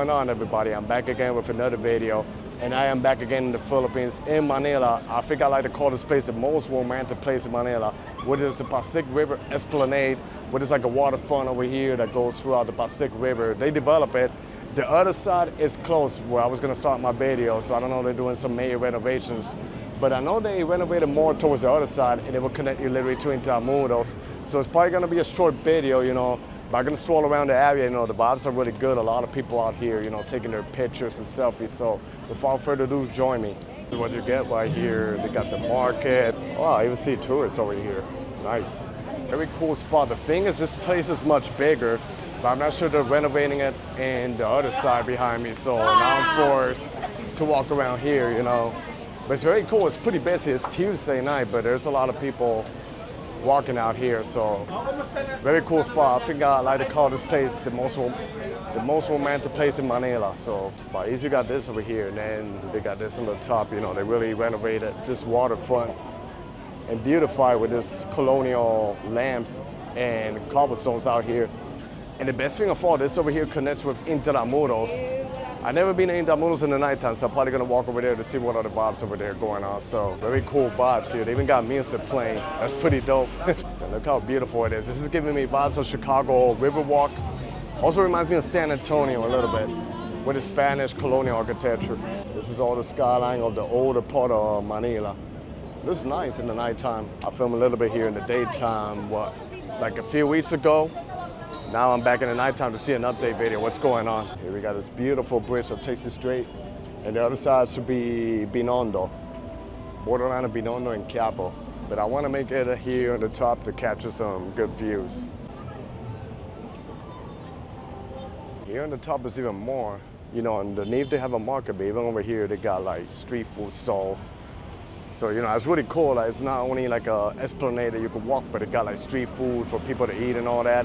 going on, everybody? I'm back again with another video, and I am back again in the Philippines, in Manila. I think I like to call this place the most romantic place in Manila, which is the Pasig River Esplanade, which is like a waterfront over here that goes throughout the Pasig River. They develop it. The other side is closed, where I was gonna start my video, so I don't know, they're doing some major renovations. But I know they renovated more towards the other side, and it will connect you literally to Intramuros. So it's probably gonna be a short video, you know. But I'm gonna stroll around the area, you know, the vibes are really good. A lot of people out here, you know, taking their pictures and selfies. So without further ado, join me. This is what you get right here. They got the market. Oh, I even see tourists over here. Nice. Very cool spot. The thing is, this place is much bigger, but I'm not sure they're renovating it in the other side behind me. So now I'm forced to walk around here, you know. But it's very cool. It's pretty busy. It's Tuesday night, but there's a lot of people walking out here, so very cool spot. I think I like to call this place the most romantic place in Manila. So, but you got this over here, and then they got this on the top. You know, they really renovated this waterfront and beautified with this colonial lamps and cobblestones out here. And the best thing of all, this over here connects with Intramuros. I've never been in Intramuros in the nighttime, so I'm probably gonna walk over there to see what other vibes over there going on. So very cool vibes here. They even got music playing. That's pretty dope. And look how beautiful it is. This is giving me vibes of Chicago Riverwalk. Also reminds me of San Antonio a little bit, with the Spanish colonial architecture. This is all the skyline of the older part of Manila. This is nice in the nighttime. I filmed a little bit here in the daytime, like a few weeks ago. Now I'm back in the nighttime to see an update video, what's going on. Here we got this beautiful bridge that takes you straight, and the other side should be Binondo, borderline of Binondo and Quiapo. But I want to make it here on the top to capture some good views. Here on the top is even more. You know, underneath they have a market, but even over here they got like street food stalls. So, you know, it's really cool. Like, it's not only like a esplanade that you can walk, but it got like street food for people to eat and all that.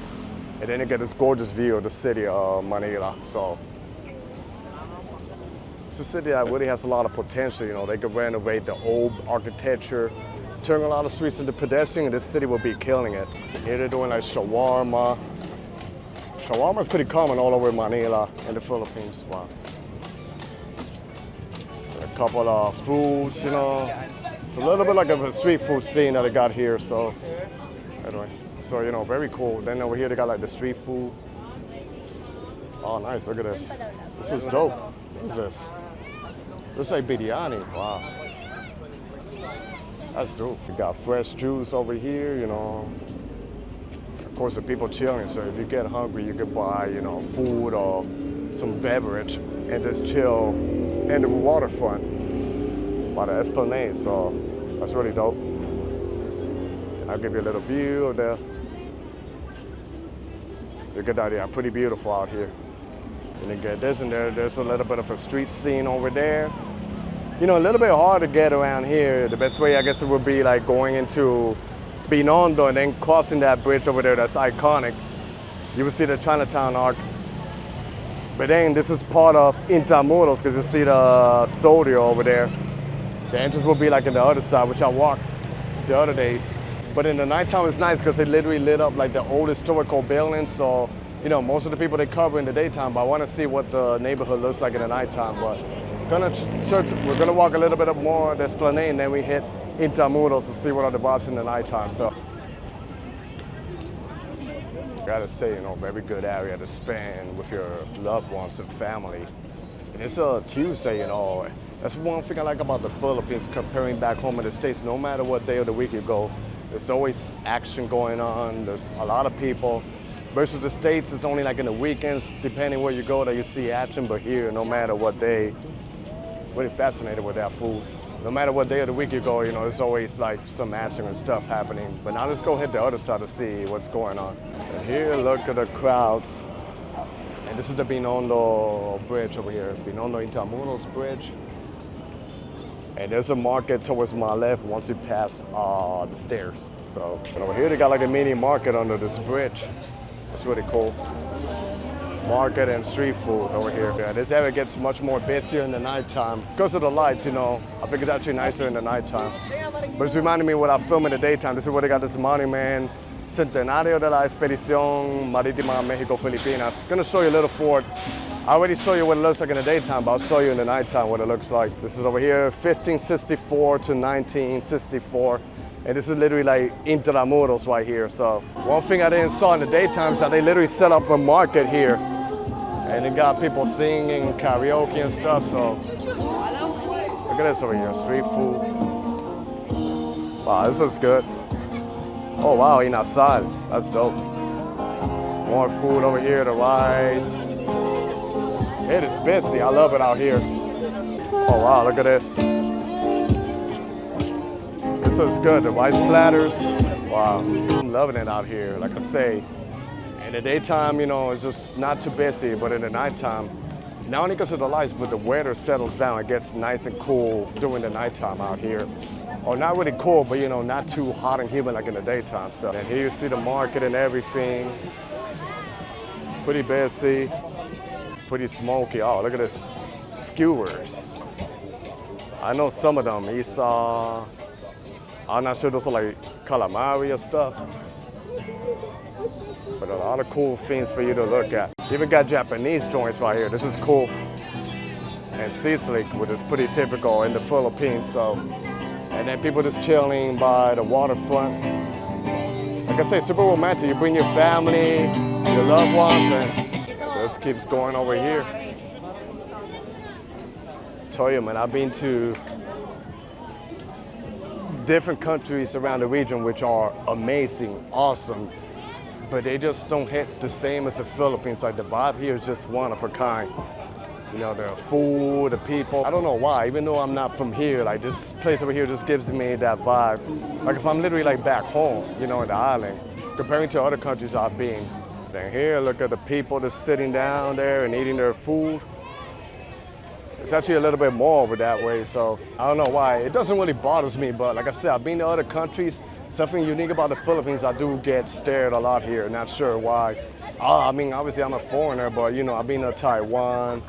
And then you get this gorgeous view of the city of Manila. So it's a city that really has a lot of potential. You know, they could renovate the old architecture, turn a lot of streets into pedestrian, and this city will be killing it. Here they're doing like shawarma. Shawarma is pretty common all over Manila and the Philippines. Wow. A couple of foods, you know. It's a little bit like a street food scene that I got here. So anyway. So, you know, very cool. Then over here, they got like the street food. Oh, nice. Look at this. This is dope. What is this? This is like biryani. Wow. That's dope. We got fresh juice over here, you know. Of course, the people chilling. So if you get hungry, you can buy, you know, food or some beverage and just chill in the waterfront by the Esplanade. So that's really dope. I'll give you a little view of the. It's a good idea. Pretty beautiful out here. And then get this, and there's a little bit of a street scene over there. You know, a little bit hard to get around here. The best way, I guess, it would be like going into Binondo and then crossing that bridge over there that's iconic. You will see the Chinatown Arc. But then this is part of Intramuros, because you see the Sodio over there. The entrance will be like in the other side, which I walked the other days. But in the nighttime, it's nice because they literally lit up like the old historical buildings. So, you know, most of the people they cover in the daytime, but I want to see what the neighborhood looks like in the nighttime. But we're gonna walk a little bit more the Esplanade, and then we hit Intramuros to see what are the vibes in the nighttime. So, gotta say, you know, very good area to spend with your loved ones and family. And it's a Tuesday, you know. That's one thing I like about the Philippines comparing back home in the States. No matter what day of the week you go, there's always action going on. There's a lot of people. Versus the States, it's only like in the weekends, depending where you go, that you see action. But here, no matter what day, really fascinated with that food. No matter what day of the week you go, you know, there's always like some action and stuff happening. But now let's go hit the other side to see what's going on. And here, look at the crowds. And this is the Binondo Bridge over here, Binondo Intramuros Bridge. And there's a market towards my left once you pass the stairs. So, and over here they got like a mini market under this bridge. It's really cool. Market and street food over here. Yeah, this area gets much more busier in the nighttime. Because of the lights, you know, I think it's actually nicer in the nighttime. But it's reminding me of what I film in the daytime. This is where they got this monument, Centenario de la Expedición Marítima México-Filipinas. Gonna show you a little fort. I already showed you what it looks like in the daytime, but I'll show you in the nighttime what it looks like. This is over here, 1564 to 1964. And this is literally like Intramuros right here. So one thing I didn't saw in the daytime is that they literally set up a market here. And they got people singing, karaoke and stuff. So look at this over here, street food. Wow, this looks good. Oh wow, inasal, that's dope. More food over here, the rice. It is busy, I love it out here. Oh wow, look at this. This is good, the rice platters. Wow, I'm loving it out here. Like I say, in the daytime, you know, it's just not too busy, but in the nighttime, not only because of the lights, but the weather settles down. It gets nice and cool during the nighttime out here. Or not really cool, but you know, not too hot and humid like in the daytime. So, and here you see the market and everything. Pretty busy, pretty smoky. Oh, look at this, skewers. I know some of them, Isa. I'm not sure those are like calamari or stuff. But a lot of cool things for you to look at. Even got Japanese joints right here. This is cool. And Sicily, which is pretty typical in the Philippines. So, and then people just chilling by the waterfront. Like I say, super romantic. You bring your family, your loved ones, and this keeps going over here. Tell you, man, I've been to different countries around the region which are amazing, awesome, but they just don't hit the same as the Philippines. Like the vibe here is just one of a kind. You know, the food, the people. I don't know why, even though I'm not from here, like this place over here just gives me that vibe. Like if I'm literally like back home, you know, in the island, comparing to other countries I've been. Then here, look at the people just sitting down there and eating their food. It's actually a little bit more over that way, so I don't know why. It doesn't really bother me, but like I said, I've been to other countries. Something unique about the Philippines, I do get stared a lot here. Not sure why. I mean, obviously I'm a foreigner, but you know, I've been to Taiwan,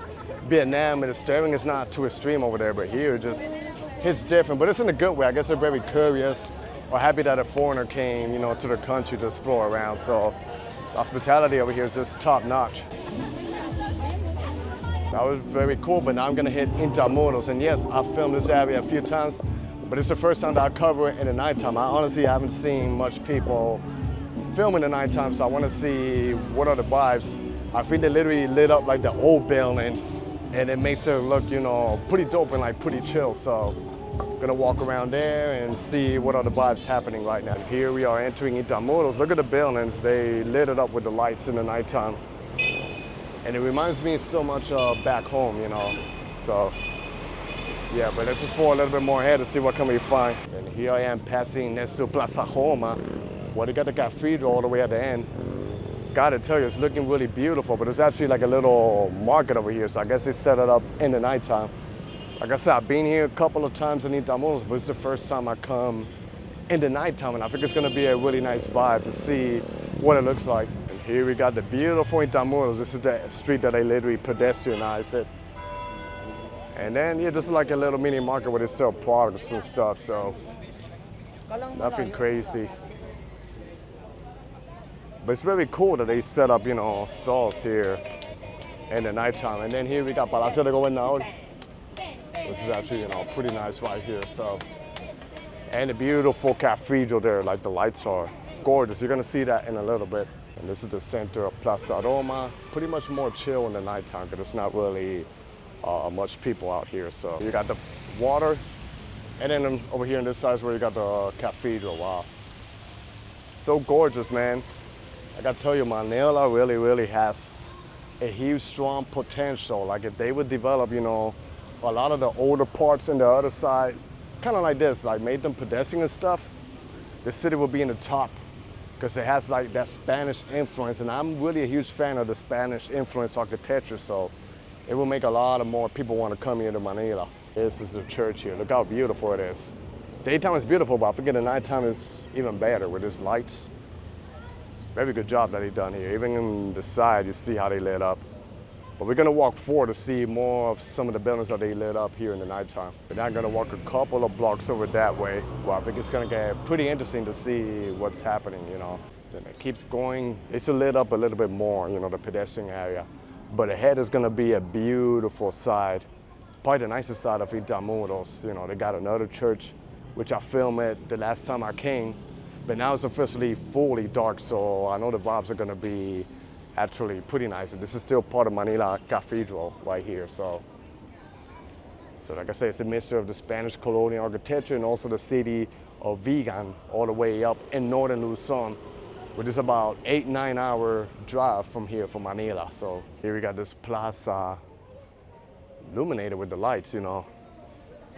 Vietnam, and the staring is not too extreme over there, but here it just hits different. But it's in a good way. I guess they're very curious or happy that a foreigner came, you know, to the country to explore around. So hospitality over here is just top notch. That was very cool, but now I'm gonna hit Intramuros. And yes, I've filmed this area a few times, but it's the first time that I cover it in the nighttime. I honestly haven't seen much people film in the nighttime, so I wanna see what are the vibes. I think they literally lit up like the old buildings, and it makes it look, you know, pretty dope and like pretty chill. So I'm gonna walk around there and see what are the vibes happening right now. Here we are entering Intramuros. Look at the buildings. They lit it up with the lights in the nighttime. And it reminds me so much of back home, you know. So, yeah, but let's just pull a little bit more ahead to see what can we find. And here I am passing next to Plaza Roma, where they got the cathedral all the way at the end. Gotta tell you, it's looking really beautiful, but it's actually like a little market over here, so I guess they set it up in the nighttime. Like I said, I've been here a couple of times in Intramuros, but it's the first time I come in the nighttime, and I think it's gonna be a really nice vibe to see what it looks like. Here we got the beautiful Intramuros. This is the street that they literally pedestrianized it. And then, yeah, just like a little mini market where they sell products and stuff, so nothing crazy. But it's very cool that they set up, you know, stalls here in the nighttime. And then here we got Palacio de Gobernador. This is actually, you know, pretty nice right here, so. And a beautiful cathedral there, like the lights are gorgeous. You're gonna see that in a little bit. And this is the center of Plaza Roma. Pretty much more chill in the nighttime because there's not really much people out here. So you got the water, and then over here on this side is where you got the cathedral. Wow. So gorgeous, man. I gotta tell you, Manila really has a huge, strong potential. Like if they would develop, you know, a lot of the older parts in the other side, kind of like this, like made them pedestrian and stuff, the city will be in the top, because it has like that Spanish influence, and I'm really a huge fan of the Spanish influence architecture, so it will make a lot of more people want to come here to Manila. This is the church here. Look how beautiful it is. Daytime is beautiful, but I forget the nighttime is even better with these lights. Very good job that they done here. Even in the side, you see how they lit up. But we're gonna walk forward to see more of some of the buildings that they lit up here in the nighttime. We're now gonna walk a couple of blocks over that way. Well, I think it's gonna get pretty interesting to see what's happening, you know. Then it keeps going. It's lit up a little bit more, you know, the pedestrian area. But ahead is gonna be a beautiful side, probably the nicest side of Intramuros. You know, they got another church, which I filmed it the last time I came, but now it's officially fully dark, so I know the vibes are gonna be actually pretty nice. And this is still part of Manila Cathedral right here, so like I said, it's a mixture of the Spanish colonial architecture and also the city of Vigan all the way up in northern Luzon, which is about 8-9 hour drive from here, from Manila. So here we got this plaza illuminated with the lights, you know.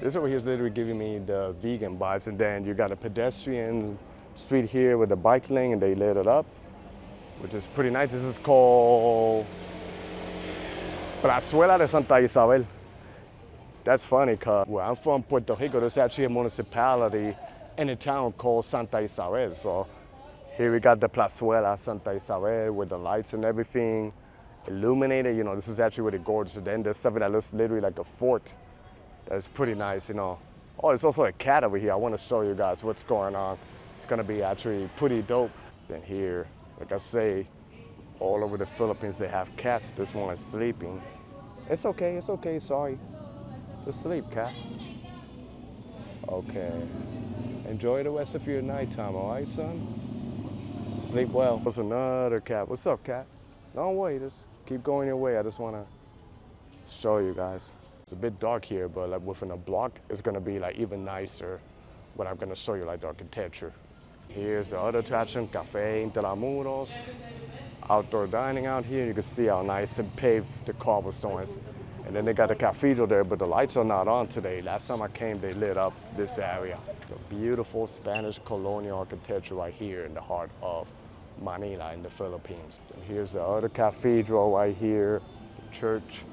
This over here is literally giving me the vegan vibes. And then you got a pedestrian street here with a bike lane, and they lit it up, which is pretty nice. This is called Plazuela de Santa Isabel. That's funny, because where I'm from, Puerto Rico, there's actually a municipality in a town called Santa Isabel. So here we got the Plazuela Santa Isabel with the lights and everything illuminated. You know, this is actually really gorgeous. And then there's something that looks literally like a fort. That's pretty nice, you know. Oh, there's also a cat over here. I want to show you guys what's going on. It's gonna be actually pretty dope. Then here, like I say, all over the Philippines they have cats. This one is sleeping. It's okay, sorry. Just sleep, cat. Okay. Enjoy the rest of your nighttime, all right, son? Sleep well. There's another cat. What's up, cat? Don't worry, just keep going your way. I just want to show you guys. It's a bit dark here, but like within a block, it's gonna be like even nicer when I'm gonna show you like the architecture. Here's the other attraction, Cafe Intramuros. Outdoor dining out here. You can see how nice and paved the cobblestone is. And then they got the cathedral there, but the lights are not on today. Last time I came, they lit up this area. The beautiful Spanish colonial architecture right here in the heart of Manila in the Philippines. And here's the other cathedral right here, the church.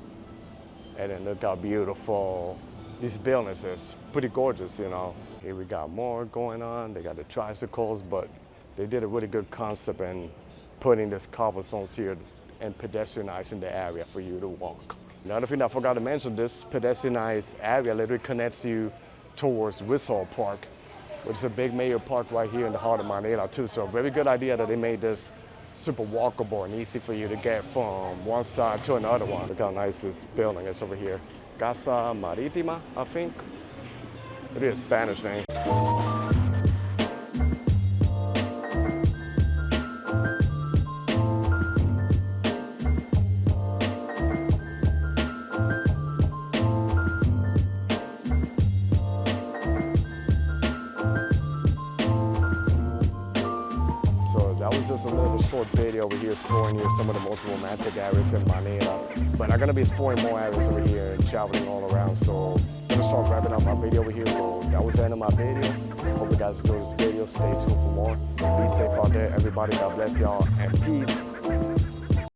And then look how beautiful these buildings is. Pretty gorgeous, you know. Here we got more going on. They got the tricycles, but they did a really good concept in putting these cobblestones here and pedestrianizing the area for you to walk. Another thing I forgot to mention, this pedestrianized area literally connects you towards Rizal Park, which is a big major park right here in the heart of Manila too. So a very good idea that they made this super walkable and easy for you to get from one side to another one. Look how nice this building is over here. Casa Maritima, I think. It is a Spanish name. That was just a little short video over here exploring here some of the most romantic areas in Manila. But I'm gonna be exploring more areas over here and traveling all around. So I'm gonna start wrapping up my video over here. So that was the end of my video. Hope you guys enjoyed this video. Stay tuned for more. Be safe out there, everybody. God bless y'all and peace.